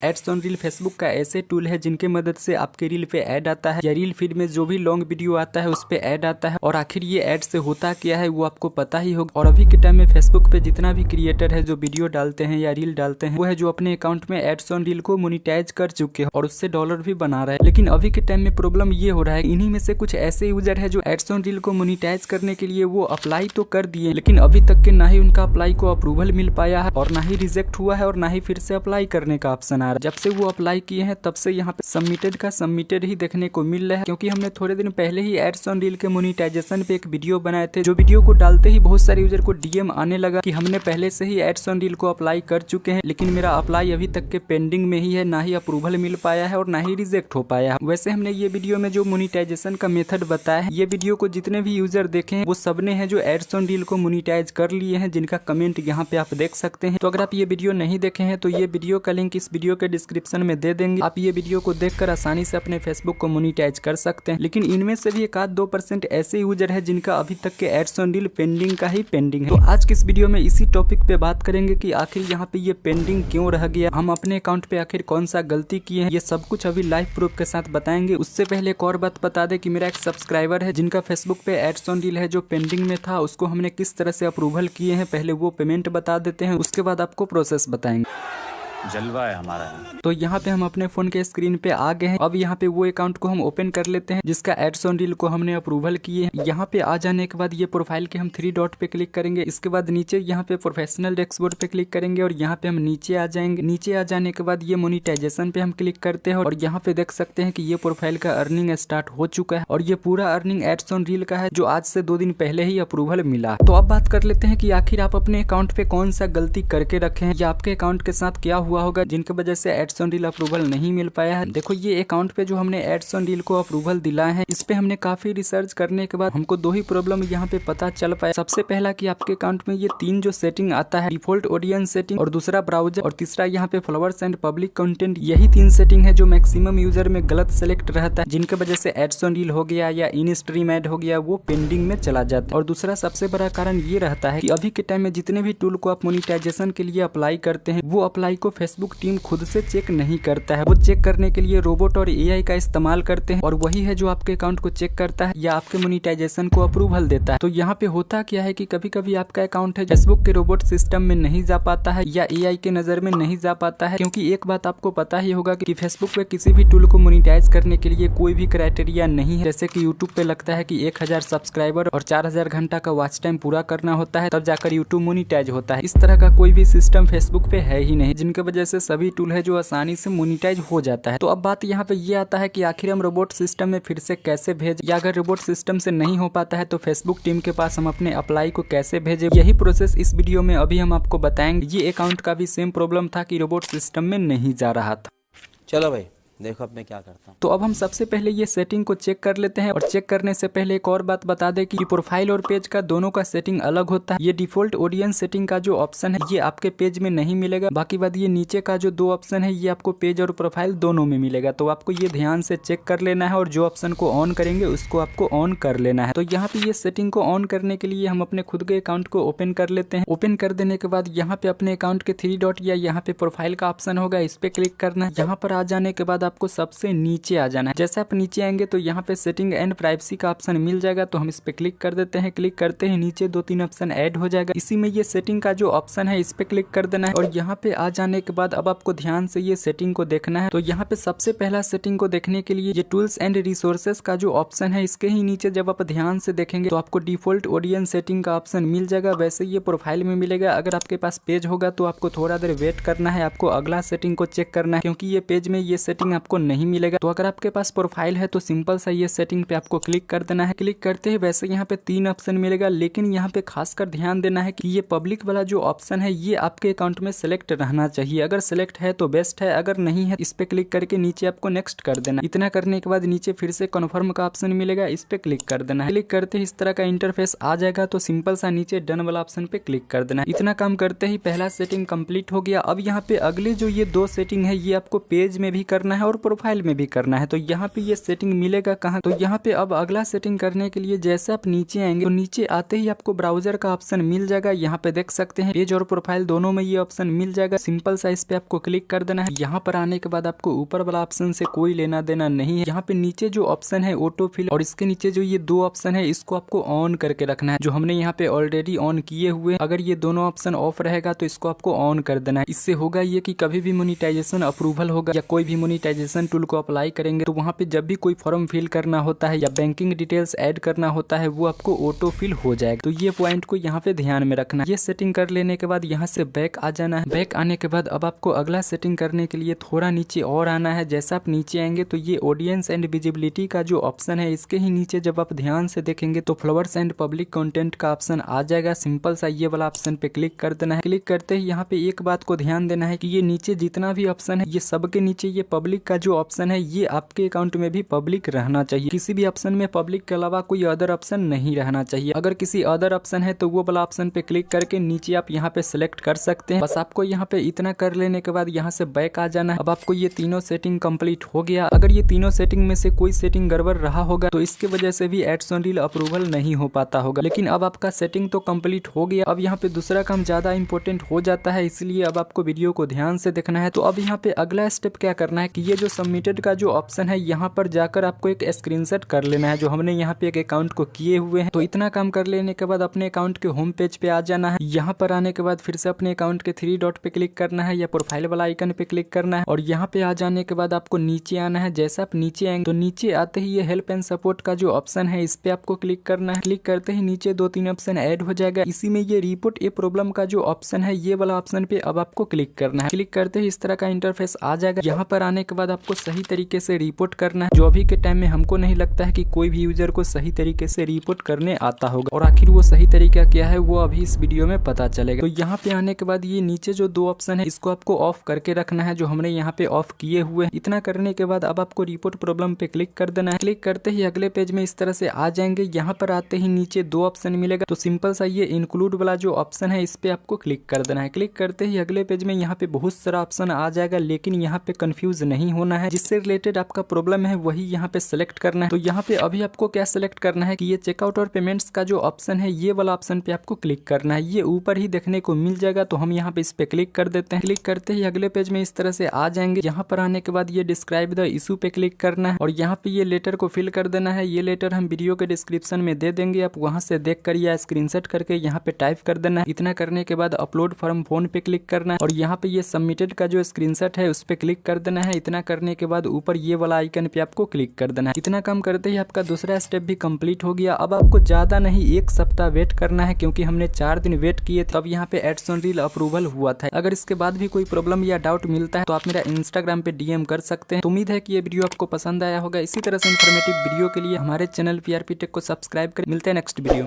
Ads on reel Facebook का ऐसे tool है जिनके मदद से आपके रील पे ऐड आता है या रील फीड में जो भी लॉन्ग वीडियो आता है उस पे ऐड आता है। और आखिर ये ऐड से होता क्या है वो आपको पता ही होगा। और अभी के टाइम में फेसबुक पे जितना भी क्रिएटर है जो वीडियो डालते हैं या रील डालते हैं वो है जो अपने अकाउंट में एड्स ऑन रील को मोनिटाइज कर चुके हैं और उससे डॉलर भी बना रहे हैं। लेकिन अभी के टाइम में प्रॉब्लम ये हो रहा है, इन्हीं में से कुछ ऐसे यूजर है जो एड्स ऑन रील को मोनिटाइज करने के लिए वो अप्लाई तो कर दिए, लेकिन अभी तक के ना ही उनका अप्लाई को अप्रूवल मिल पाया है और ना ही रिजेक्ट हुआ है और ना ही फिर से अप्लाई करने का ऑप्शन आ रहा है। जब से वो अप्लाई किए हैं तब से यहाँ पे सबमिटेड का सबमिटेड ही देखने को मिल रहा है, क्योंकि हमने थोड़े दिन पहले ही एड्स ऑन रील के मोनिटाइजेशन पे एक वीडियो बनाए थे। जो वीडियो को डालते ही बहुत सारे यूजर को डीएम आने लगा कि हमने पहले से ही एड्स ऑन रील को अप्लाई कर चुके हैं, लेकिन मेरा अप्लाई अभी तक के पेंडिंग में ही है, ना ही अप्रूवल मिल पाया है और ना ही रिजेक्ट हो पाया है। वैसे हमने ये वीडियो में जो मोनिटाइजेशन का मेथड बताया है, ये वीडियो को जितने भी यूजर देखे हैं वो सबने हैं जो एड्स ऑन रील को मोनिटाइज कर लिए हैं, जिनका कमेंट यहाँ पे आप देख सकते हैं। तो अगर आप ये वीडियो नहीं देखे हैं तो ये वीडियो का लिंक इस वीडियो के डिस्क्रिप्शन में दे देंगे। आप ये वीडियो को देखकर आसानी से अपने फेसबुक को मोनिटाइज कर सकते हैं। लेकिन इनमें से भी 1-2% ऐसे यूजर है जिनका अभी तक के एड्स ऑन रील पेंडिंग का ही पेंडिंग है। तो आज की इस वीडियो में इसी टॉपिक पे बात करेंगे कि आखिर यहाँ पे ये पेंडिंग क्यों रह गया, हम अपने अकाउंट पे आखिर कौन सा गलती किए हैं, ये सब कुछ अभी लाइव प्रूफ के साथ बताएंगे। उससे पहले एक और बात बता दे कि मेरा एक सब्सक्राइबर है जिनका फेसबुक पे एड्स ऑन रील है जो पेंडिंग में था, उसको हमने किस तरह से अप्रूवल किए हैं, पहले वो पेमेंट बता देते हैं, उसके बाद आपको प्रोसेस बताएंगे। जलवा है हमारा। तो यहाँ पे हम अपने फोन के स्क्रीन पे आ गए हैं। अब यहाँ पे वो अकाउंट को हम ओपन कर लेते हैं जिसका एड्स ऑन रील को हमने अप्रूवल किए। यहाँ पे आ जाने के बाद ये प्रोफाइल के हम 3 डॉट पे क्लिक करेंगे। इसके बाद नीचे यहाँ पे प्रोफेशनल डैशबोर्ड पे क्लिक करेंगे और यहाँ पे हम नीचे आ जाएंगे। नीचे आ जाने के बाद ये मोनिटाइजेशन पे हम क्लिक करते हैं और यहाँ पे देख सकते हैं कि ये प्रोफाइल का अर्निंग स्टार्ट हो चुका है और ये पूरा अर्निंग एड्स ऑन रील का है जो आज से 2 दिन पहले ही अप्रूवल मिला। तो अब बात कर लेते हैं कि आखिर आप अपने अकाउंट पे कौन सा गलती करके रखे हैं या आपके अकाउंट के साथ क्या हुआ होगा जिनके वजह से एड्स ऑन रील अप्रूवल नहीं मिल पाया है। देखो ये अकाउंट पे जो हमने एड्स ऑन रील को अप्रूवल दिलाए हैं, इस पे हमने काफी रिसर्च करने के बाद हमको 2 ही प्रॉब्लम यहाँ पे पता चल पाया। सबसे पहला कि आपके अकाउंट में ये 3 जो सेटिंग आता है, डिफॉल्ट ऑडियंस सेटिंग और दूसरा ब्राउजर और तीसरा यहाँ पे फॉलोअर्स एंड पब्लिक कंटेंट, यही 3 सेटिंग है जो मैक्सिमम यूजर में गलत सेलेक्ट रहता है, जिनके वजह से एड्स ऑन रील हो गया या इन स्ट्रीम एड हो गया वो पेंडिंग में चला जाता है। और दूसरा सबसे बड़ा कारण ये रहता है कि अभी के टाइम में जितने भी टूल को आप मोनिटाइजेशन के लिए अप्लाई करते हैं वो अप्लाई को फेसबुक टीम खुद से चेक नहीं करता है। वो चेक करने के लिए रोबोट और एआई का इस्तेमाल करते हैं और वही है जो आपके अकाउंट को चेक करता है या आपके मोनिटाइजेशन को अप्रूवल देता है। तो यहाँ पे होता क्या है कि कभी कभी आपका अकाउंट है फेसबुक के रोबोट सिस्टम में नहीं जा पाता है या एआई के नजर में नहीं जा पाता है, क्योंकि एक बात आपको पता ही होगा कि फेसबुक पे किसी भी टूल को मोनिटाइज करने के लिए कोई भी क्राइटेरिया नहीं है। जैसे कि यूट्यूब पे लगता है कि 1000 सब्सक्राइबर और 4000 घंटा का वॉच टाइम पूरा करना होता है तब जाकर यूट्यूब मोनिटाइज होता है। इस तरह का कोई भी सिस्टम फेसबुक पे है ही नहीं, जिनकी वजह से सभी टूल है जो आसानी से मोनिटाइज हो जाता है। तो अब बात यहाँ पे ये आता है कि आखिर हम रोबोट सिस्टम में फिर से कैसे भेज, या अगर रोबोट सिस्टम से नहीं हो पाता है तो फेसबुक टीम के पास हम अपने अप्लाई को कैसे भेजे, यही प्रोसेस इस वीडियो में अभी हम आपको बताएंगे। ये अकाउंट का भी सेम प्रॉब्लम था कि रोबोट सिस्टम में नहीं जा रहा था। चलो भाई देखो अब मैं क्या करता हूँ। तो अब हम सबसे पहले ये सेटिंग को चेक कर लेते हैं और चेक करने से पहले एक और बात बता दें कि प्रोफाइल और पेज का दोनों का सेटिंग अलग होता है। ये डिफॉल्ट ऑडियंस सेटिंग का जो ऑप्शन है ये आपके पेज में नहीं मिलेगा, बाकी बात ये नीचे का जो 2 ऑप्शन है ये आपको पेज और प्रोफाइल दोनों में मिलेगा। तो आपको ये ध्यान से चेक कर लेना है और जो ऑप्शन को ऑन करेंगे उसको आपको ऑन कर लेना है। तो यहाँ पे ये सेटिंग को ऑन करने के लिए हम अपने खुद के अकाउंट को ओपन कर लेते हैं। ओपन कर देने के बाद यहाँ पे अपने अकाउंट के 3 डॉट या यहाँ पे प्रोफाइल का ऑप्शन होगा, इस पे क्लिक करना है। यहाँ पर आ जाने के बाद आपको सबसे नीचे आ जाना है। जैसे आप नीचे आएंगे तो यहाँ पे सेटिंग एंड प्राइवेसी का ऑप्शन मिल जाएगा, तो हम इस पे क्लिक कर देते हैं। क्लिक करते ही नीचे 2-3 ऑप्शन ऐड हो जाएगा, इसी में ये सेटिंग का जो ऑप्शन है इस पे क्लिक कर देना है। और यहाँ पे आ जाने के बाद अब आपको ध्यान से ये सेटिंग को देखना है। तो यहाँ पे सबसे पहला सेटिंग को देखने के लिए ये टूल्स एंड रिसोर्सेज का जो ऑप्शन है इसके ही नीचे जब आप ध्यान से देखेंगे तो आपको डिफॉल्ट ऑडियंस सेटिंग का ऑप्शन मिल जाएगा, वैसे ये प्रोफाइल में मिलेगा। अगर आपके पास पेज होगा तो आपको थोड़ा देर वेट करना है, आपको अगला सेटिंग को चेक करना है, क्योंकि ये पेज में ये सेटिंग आपको नहीं मिलेगा। तो अगर आपके पास प्रोफाइल है तो सिंपल सा ये सेटिंग पे आपको क्लिक कर देना है। क्लिक करते ही वैसे यहाँ पे 3 ऑप्शन मिलेगा, लेकिन यहाँ पे खासकर ध्यान देना है कि ये पब्लिक वाला जो ऑप्शन है ये आपके अकाउंट में सिलेक्ट रहना चाहिए। अगर सिलेक्ट है तो बेस्ट है, अगर नहीं है इस पे क्लिक करके नीचे आपको नेक्स्ट कर देना। इतना करने के बाद नीचे फिर से कन्फर्म का ऑप्शन मिलेगा, इस पे क्लिक कर देना है। क्लिक करते ही इस तरह का इंटरफेस आ जाएगा, तो सिंपल सा नीचे डन वाला ऑप्शन पे क्लिक कर देना है। इतना काम करते ही पहला सेटिंग कंप्लीट हो गया। अब यहाँ पे अगले जो ये 2 सेटिंग है ये आपको पेज में भी करना है और प्रोफाइल में भी करना है। तो यहाँ पे ये सेटिंग मिलेगा कहाँ, तो यहाँ पे अब अगला सेटिंग करने के लिए जैसे आप नीचे आएंगे तो नीचे आते ही आपको ब्राउजर का ऑप्शन मिल जाएगा। यहाँ पे देख सकते हैं पेज और प्रोफाइल दोनों में ये ऑप्शन मिल जाएगा। सिंपल सा इस पे आपको क्लिक कर देना है। यहाँ पर आने के बाद आपको ऊपर वाला ऑप्शन से कोई लेना देना नहीं है। यहाँ पे नीचे जो ऑप्शन है ऑटो फिल और इसके नीचे जो ये दो ऑप्शन है इसको आपको ऑन करके रखना है, जो हमने यहाँ पे ऑलरेडी ऑन किए हुए। अगर ये दोनों ऑप्शन ऑफ रहेगा तो इसको आपको ऑन कर देना है। इससे होगा ये कि कभी भी मोनेटाइजेशन अप्रूवल होगा या कोई भी मोनेटाइजेशन टूल को अप्लाई करेंगे तो वहाँ पे जब भी कोई फॉर्म फिल करना होता है या बैंकिंग डिटेल्स ऐड करना होता है वो आपको ऑटो फिल हो जाएगा। तो ये पॉइंट को यहाँ पे ध्यान में रखना। ये सेटिंग कर लेने के बाद यहाँ से बैक आ जाना है। बैक आने के बाद अब आपको अगला सेटिंग करने के लिए थोड़ा नीचे और आना है। जैसा आप नीचे आएंगे तो ये ऑडियंस एंड विजिबिलिटी का जो ऑप्शन है इसके ही नीचे जब आप ध्यान से देखेंगे तो फ्लावर्स एंड पब्लिक कंटेंट का ऑप्शन आ जाएगा। सिंपल सा ये वाला ऑप्शन पे क्लिक कर देना है। क्लिक करते ही यहाँ पे एक बात को ध्यान देना है कि ये नीचे जितना भी ऑप्शन है ये सबके नीचे ये पब्लिक का जो ऑप्शन है ये आपके अकाउंट में भी पब्लिक रहना चाहिए। किसी भी ऑप्शन में पब्लिक के अलावा कोई अदर ऑप्शन नहीं रहना चाहिए। अगर किसी अदर ऑप्शन है तो वो वाला ऑप्शन पे क्लिक करके नीचे आप यहाँ पे सिलेक्ट कर सकते हैं। बस आपको यहाँ पे इतना कर लेने के बाद यहाँ से बैक आ जाना है। अब आपको ये तीनों सेटिंग कंप्लीट हो गया। अगर ये तीनों सेटिंग में से कोई सेटिंग गड़बड़ रहा होगा तो इसके वजह से भी एड्स ऑन रील अप्रूवल नहीं हो पाता होगा। लेकिन अब आपका सेटिंग तो कंप्लीट हो गया। अब यहाँ पे दूसरा काम ज्यादा इंपॉर्टेंट हो जाता है, इसलिए अब आपको वीडियो को ध्यान से देखना है। तो अब यहाँ पे अगला स्टेप क्या करना है कि ये जो सबमिटेड का जो ऑप्शन है यहाँ पर जाकर आपको एक स्क्रीनशॉट कर लेना है, जो हमने यहाँ पे एक अकाउंट को किए हुए हैं। तो इतना काम कर लेने के बाद अपने अकाउंट के होम पेज पे आ जाना है। यहाँ पर आने के बाद फिर से अपने अकाउंट के 3 डॉट पे क्लिक करना है या प्रोफाइल वाला आइकन पे क्लिक करना है और यहाँ पे आ जाने के बाद आपको नीचे आना है। जैसा आप नीचे आएंगे तो नीचे आते ही ये हेल्प एंड सपोर्ट का जो ऑप्शन है इस पे आपको क्लिक करना है। क्लिक करते ही नीचे 2-3 ऑप्शन ऐड हो जाएगा। इसी में ये रिपोर्ट ए प्रॉब्लम का जो ऑप्शन है ये वाला ऑप्शन पे अब आपको क्लिक करना है। क्लिक करते ही इस तरह का इंटरफेस आ जाएगा। यहाँ पर आने के बाद आपको सही तरीके से रिपोर्ट करना है, जो अभी के टाइम में हमको नहीं लगता है कि कोई भी यूजर को सही तरीके से रिपोर्ट करने आता होगा। और आखिर वो सही तरीका क्या है वो अभी इस वीडियो में पता चलेगा। तो यहाँ पे आने के बाद ये नीचे जो 2 ऑप्शन है इसको आपको ऑफ करके रखना है, जो हमने यहाँ पे ऑफ किए हुए हैं। इतना करने के बाद अब आपको रिपोर्ट प्रॉब्लम पे क्लिक कर देना है। क्लिक करते ही अगले पेज में इस तरह से आ जाएंगे। यहाँ पर आते ही नीचे 2 ऑप्शन मिलेगा, तो सिंपल सा ये इंक्लूड वाला जो ऑप्शन है इस पे आपको क्लिक कर देना है। क्लिक करते ही अगले पेज में यहाँ पे बहुत सारा ऑप्शन आ जाएगा, लेकिन यहाँ पे कंफ्यूज नहीं होना है। जिससे रिलेटेड आपका प्रॉब्लम है वही यहाँ पे सेलेक्ट करना है। तो यहाँ पे अभी आपको क्या सेलेक्ट करना है कि ये चेकआउट और पेमेंट्स का जो ऑप्शन है ये वाला ऑप्शन पे आपको क्लिक करना है। ये ऊपर ही देखने को मिल जाएगा, तो हम यहाँ पे इस पे क्लिक कर देते हैं। क्लिक करते ही अगले पेज में इस तरह से आ जाएंगे। यहाँ पर आने के बाद ये डिस्क्राइब द इशू पे क्लिक करना है और यहाँ पे ये लेटर को फिल कर देना है। ये लेटर हम वीडियो के डिस्क्रिप्शन में दे देंगे, आप वहाँ से देख कर या स्क्रीनशॉट करके यहाँ पे टाइप कर देना है। इतना करने के बाद अपलोड फ्रॉम फोन पे क्लिक करना है और यहाँ पे ये सबमिटेड का जो स्क्रीनशॉट है उस पे क्लिक कर देना है। इतना करने के बाद ऊपर ये वाला आइकन पे आपको क्लिक कर देना है। इतना काम करते ही आपका दूसरा स्टेप भी कंप्लीट हो गया। अब आपको ज्यादा नहीं 1 सप्ताह वेट करना है, क्योंकि हमने 4 दिन वेट किए तब यहाँ पे एड्स ऑन रील अप्रूवल हुआ था। अगर इसके बाद भी कोई प्रॉब्लम या डाउट मिलता है तो आप मेरा इंस्टाग्राम पे DM कर सकते हैं। तो उम्मीद है कि ये वीडियो आपको पसंद आया होगा। इसी तरह से इन्फॉर्मेटिव वीडियो के लिए हमारे चैनल PRP टेक को सब्सक्राइब कर। मिलते हैं नेक्स्ट वीडियो।